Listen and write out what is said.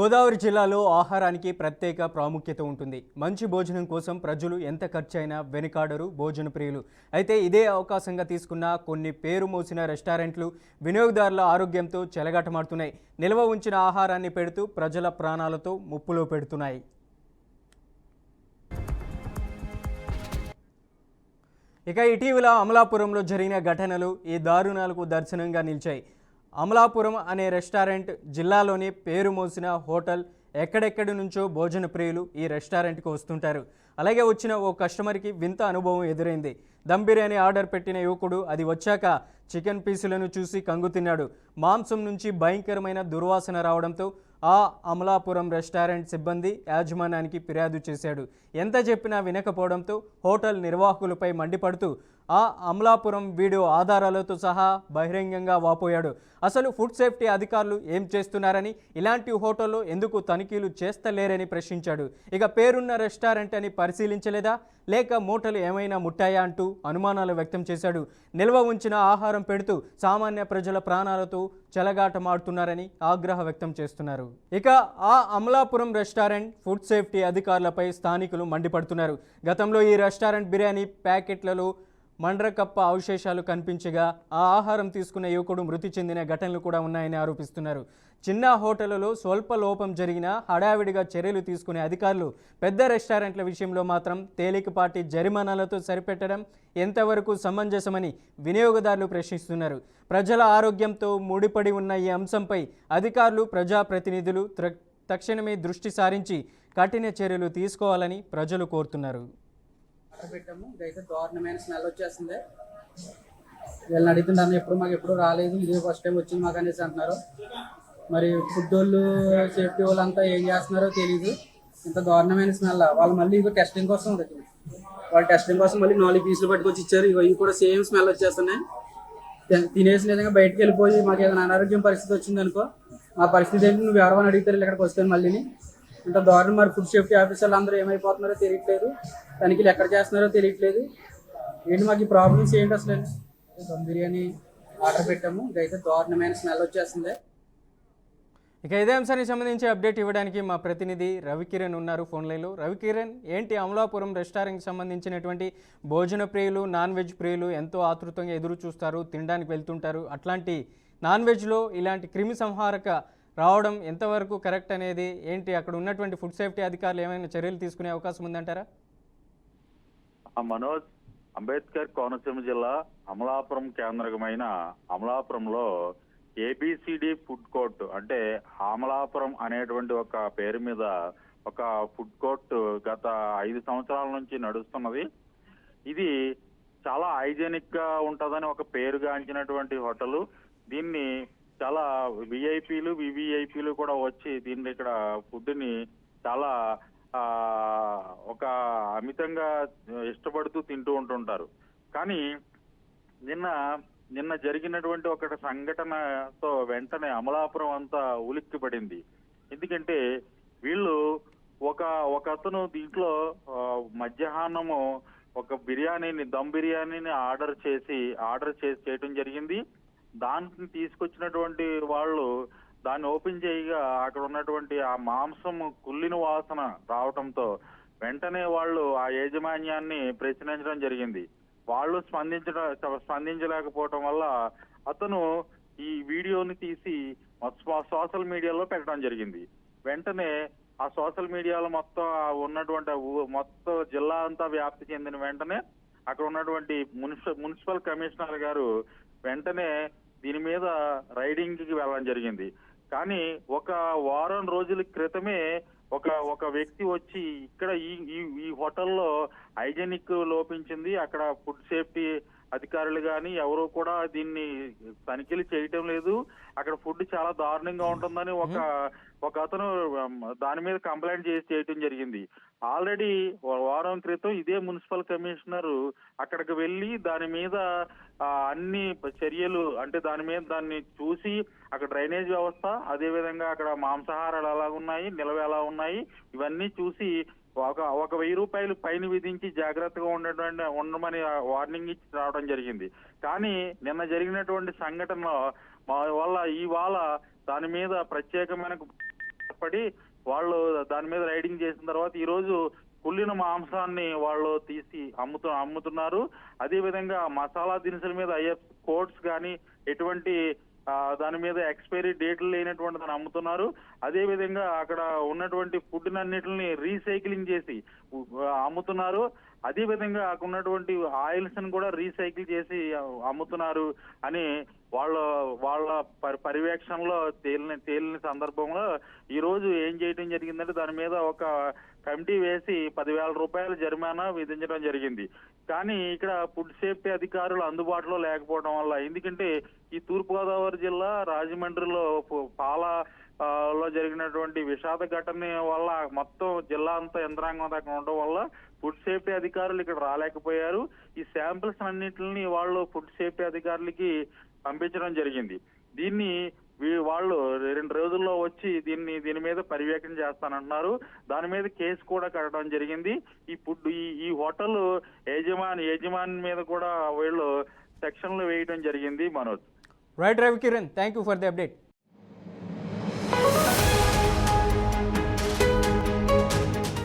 గోదావరి జిల్లాలో ఆహారానికి ప్రత్యేక ప్రాముఖ్యత ఉంటుంది. మంచి భోజనం కోసం ప్రజలు ఎంత ఖర్చైనా వెనుకాడరు భోజన ప్రియులు. అయితే ఇదే అవకాశంగా తీసుకున్న కొన్ని పేరు మోసిన రెస్టారెంట్లు వినియోగదారుల ఆరోగ్యంతో చెలగాటమాడుతున్నాయి. నిల్వ ఉంచిన ఆహారాన్ని పెడుతూ ప్రజల ప్రాణాలతో ముప్పులో పెడుతున్నాయి. ఇక ఇటీవల అమలాపురంలో జరిగిన ఘటనలు ఈ దారుణాలకు దర్శనంగా నిలిచాయి. అమలాపురం అనే రెస్టారెంట్ జిల్లాలోని పేరు మోసిన హోటల్. ఎక్కడెక్కడి నుంచో భోజన ప్రియులు ఈ రెస్టారెంట్కి వస్తుంటారు. అలాగే వచ్చిన ఓ కస్టమర్కి వింత అనుభవం ఎదురైంది. దమ్ బిర్యానీ ఆర్డర్ పెట్టిన యువకుడు అది వచ్చాక చికెన్ పీసులను చూసి కంగు తిన్నాడు. మాంసం నుంచి భయంకరమైన దుర్వాసన రావడంతో ఆ అమలాపురం రెస్టారెంట్ సిబ్బంది యాజమాన్యానికి ఫిర్యాదు చేశాడు. ఎంత చెప్పినా వినకపోవడంతో హోటల్ నిర్వాహకులపై మండిపడుతూ ఆ అమలాపురం వీడియో ఆధారాలతో సహా బహిరంగంగా వాపోయాడు. అసలు ఫుడ్ సేఫ్టీ అధికారులు ఏం చేస్తున్నారని, ఇలాంటి హోటల్లో ఎందుకు తనిఖీలు చేస్తలేరని ప్రశ్నించాడు. ఇక పేరున్న రెస్టారెంట్ అని పరిశీలించలేదా, లేక మూటలు ఏమైనా ముట్టాయా అంటూ అనుమానాలు వ్యక్తం చేశాడు. నిల్వ ఉంచిన ఆహారం పెడుతూ సామాన్య ప్రజల ప్రాణాలతో చెలగాటమాడుతున్నారని ఆగ్రహం వ్యక్తం చేస్తున్నారు. ఇక ఆ అమలాపురం రెస్టారెంట్ ఫుడ్ సేఫ్టీ అధికారులపై స్థానికులు మండిపడుతున్నారు. గతంలో ఈ రెస్టారెంట్ బిర్యానీ ప్యాకెట్లలో మండ్రకప్ప అవశేషాలు కనిపించగా ఆ ఆహారం తీసుకున్న యువకుడు మృతి చెందిన ఘటనలు కూడా ఉన్నాయని ఆరోపిస్తున్నారు. చిన్న హోటళ్లలో స్వల్ప లోపం జరిగినా హడావిడిగా చర్యలు తీసుకునే అధికారులు పెద్ద రెస్టారెంట్ల విషయంలో మాత్రం తేలికపాటి జరిమానాలతో సరిపెట్టడం ఎంతవరకు సమంజసమని వినియోగదారులు ప్రశ్నిస్తున్నారు. ప్రజల ఆరోగ్యంతో ముడిపడి ఉన్న ఈ అంశంపై అధికారులు, ప్రజాప్రతినిధులు తక్షణమే దృష్టి సారించి కఠిన చర్యలు తీసుకోవాలని ప్రజలు కోరుతున్నారు. పెట్టాము, ఇదైతే దారుణమైన స్మెల్ వచ్చేస్తుంది. వీళ్ళని అడుగుతుంటాను, మాకు ఎప్పుడు రాలేదు, ఇదే ఫస్ట్ టైం వచ్చింది మాకు అనేసి అంటున్నారు. మరి ఫుడ్ వాళ్ళు, సేఫ్టీ వాళ్ళు అంతా ఏం చేస్తున్నారో తెలియదు. ఇంత దారుణమైన స్మెల్. వాళ్ళు మళ్ళీ ఇగో టెస్టింగ్ కోసం ఉండదు, వాళ్ళు టెస్టింగ్ కోసం మళ్ళీ 4 పీసులు పట్టుకొచ్చి ఇచ్చారు. ఇవి కూడా సేమ్ స్మెల్ వచ్చేస్తున్నాయి. తినేసిన విధంగా బయటకు వెళ్ళిపోయి మాకు ఏదైనా అనారోగ్యం పరిస్థితి వచ్చింది అనుకో, మా పరిస్థితి ఏంటి, నువ్వు ఎవరైనా అడుగుతారు ఇక్కడికి వస్తాను మళ్ళీని. ఇంత దారుణం. మరి ఫుడ్ సేఫ్టీ ఆఫీసర్లు అందరూ ఏమైపోతున్నారో తెలియట్లేదు, తనిఖీలు ఎక్కడ చేస్తున్నారో తెలియట్లేదు. ఏంటి మాకు ఈ ప్రాబ్లమ్స్ ఏంటి అసలు? దమ్ బిర్యానీ ఆర్డర్ పెట్టాము, ఇదైతే దారుణమైన స్మెల్ వచ్చేస్తుంది. ఇక ఇదే అంశానికి సంబంధించి అప్డేట్ ఇవ్వడానికి మా ప్రతినిధి రవికిరణ్ ఉన్నారు ఫోన్ లైన్లో. రవికిరణ్, ఏంటి అమలాపురం రెస్టారెంట్కి సంబంధించినటువంటి భోజన ప్రియులు, నాన్ వెజ్ ప్రియులు ఎంతో ఆతృతంగా ఎదురు చూస్తారు, తినడానికి వెళ్తుంటారు. అట్లాంటి నాన్ వెజ్లో ఇలాంటి క్రిమి సంహారక రావడం ఎంతవరకు కరెక్ట్ అనేది ఏంటి? అక్కడ ఉన్నటువంటి ఫుడ్ సేఫ్టీ అధికారులు ఏమైనా చర్యలు తీసుకునే అవకాశం ఉందంటారా? మనోజ్, అంబేద్కర్ కోనసీమ జిల్లా అమలాపురం కేంద్రమైన అమలాపురంలో ఏబిసిడి ఫుడ్ కోర్ట్, అంటే అమలాపురం అనేటువంటి ఒక పేరు మీద ఒక ఫుడ్ కోర్ట్ గత 5 సంవత్సరాల నుంచి నడుస్తున్నది. ఇది చాలా హైజెనిక్ గా ఉంటుందని ఒక పేరుగాంచినటువంటి హోటల్. దీన్ని చాలా విఐపీలు, వివిఐపీలు కూడా వచ్చి దీన్ని ఇక్కడ ఫుడ్ ని చాలా ఒక అమితంగా ఇష్టపడుతూ తింటూ ఉంటుంటారు. కానీ నిన్న జరిగినటువంటి ఒక సంఘటనతో వెంటనే అమలాపురం అంతా ఉలిక్కి పడింది. ఎందుకంటే వీళ్ళు ఒక అతను దీంట్లో మధ్యాహ్నము ఒక బిర్యానీని, దమ్ బిర్యానీని ఆర్డర్ చేసి చేయటం జరిగింది. దాన్ని తీసుకొచ్చినటువంటి వాళ్ళు దాన్ని ఓపెన్ చేయగా అక్కడ ఉన్నటువంటి ఆ మాంసం కుళ్ళిన వాసన రావటంతో వెంటనే వాళ్ళు ఆ యాజమాన్యాన్ని ప్రశ్నించడం జరిగింది. వాళ్ళు స్పందించలేకపోవటం వల్ల అతను ఈ వీడియోని తీసి సోషల్ మీడియాలో పెట్టడం జరిగింది. వెంటనే ఆ సోషల్ మీడియాలో మొత్తం ఉన్నటువంటి మొత్తం జిల్లా అంతా వ్యాప్తి చెందిన వెంటనే అక్కడ ఉన్నటువంటి మున్సిపల్ కమిషనర్ గారు వెంటనే దీని మీద రైడింగ్ కి వెళ్ళడం జరిగింది. కానీ ఒక వారం రోజుల క్రితమే ఒక వ్యక్తి వచ్చి ఇక్కడ ఈ హోటల్లో హైజెనిక్ లోపించింది, అక్కడ ఫుడ్ సేఫ్టీ అధికారులు కానీ ఎవరు కూడా దీన్ని తనిఖీలు చేయటం లేదు, అక్కడ ఫుడ్ చాలా దారుణంగా ఉంటుందని ఒక అతను దాని మీద కంప్లైంట్ చేయటం జరిగింది. ఆల్రెడీ వారం క్రితం ఇదే మున్సిపల్ కమిషనర్ అక్కడికి వెళ్ళి దాని మీద అన్ని చర్యలు, అంటే దాన్ని చూసి అక్కడ డ్రైనేజ్ వ్యవస్థ, అదే విధంగా అక్కడ మాంసాహారాలు ఎలా ఉన్నాయి, నిల్వ ఎలా ఉన్నాయి, ఇవన్నీ చూసి ఒక 1000 రూపాయలు ఫైన్ విధించి జాగ్రత్తగా ఉండమని వార్నింగ్ ఇచ్చి రావడం జరిగింది. కానీ నిన్న జరిగినటువంటి సంఘటనలో వల్ల ఇవాళ దాని మీద ప్రత్యేకమైన పడి వాళ్ళు దాని మీద రైడింగ్ చేసిన తర్వాత ఈ రోజు కుళ్ళిన మాంసాన్ని వాళ్ళు తీసి అమ్ముతున్నారు. అదే విధంగా మసాలా దినుసుల మీద ఐఎఫ్ కోడ్స్ కానీ ఎటువంటి దాని మీద ఎక్స్పైరీ డేట్లు లేనటువంటి దాన్ని అమ్ముతున్నారు. అదే విధంగా అక్కడ ఉన్నటువంటి ఫుడ్ అన్నిటిని రీసైక్లింగ్ చేసి అమ్ముతున్నారు. అదే విధంగా అక్కడ ఉన్నటువంటి ఆయిల్స్ ని కూడా రీసైకిల్ చేసి అమ్ముతున్నారు అని వాళ్ళ పర్యవేక్షణలో తేలిన సందర్భంలో ఈ రోజు ఏం చేయడం జరిగిందంటే దాని మీద ఒక కమిటీ వేసి 10,000 రూపాయల జరిమానా విధించడం జరిగింది. కానీ ఇక్కడ ఫుడ్ సేఫ్టీ అధికారులు అందుబాటులో లేకపోవడం వల్ల, ఎందుకంటే ఈ తూర్పుగోదావరి జిల్లా రాజమండ్రిలో లో జరిగినటువంటి విషాద ఘటన వల్ల మొత్తం జిల్లా అంతా యంత్రాంగం అక్కడ ఉండడం వల్ల ఫుడ్ సేఫ్టీ అధికారులు ఇక్కడ రాలేకపోయారు. ఈ శాంపిల్స్ అన్నింటిని వాళ్ళు ఫుడ్ సేఫ్టీ అధికారులకి పంపించడం జరిగింది. దీన్ని వాళ్ళు 2 రోజుల్లో వచ్చి దీని మీద పర్యవేక్షణ చేస్తానంటున్నారు. దాని మీద కేసు కూడా కట్టడం జరిగింది. ఈ హోటల్ యజమాని మీద కూడా వీళ్ళు సెక్షన్లు వేయడం జరిగింది. Manoj. Right Ravikiran, thank you for the update.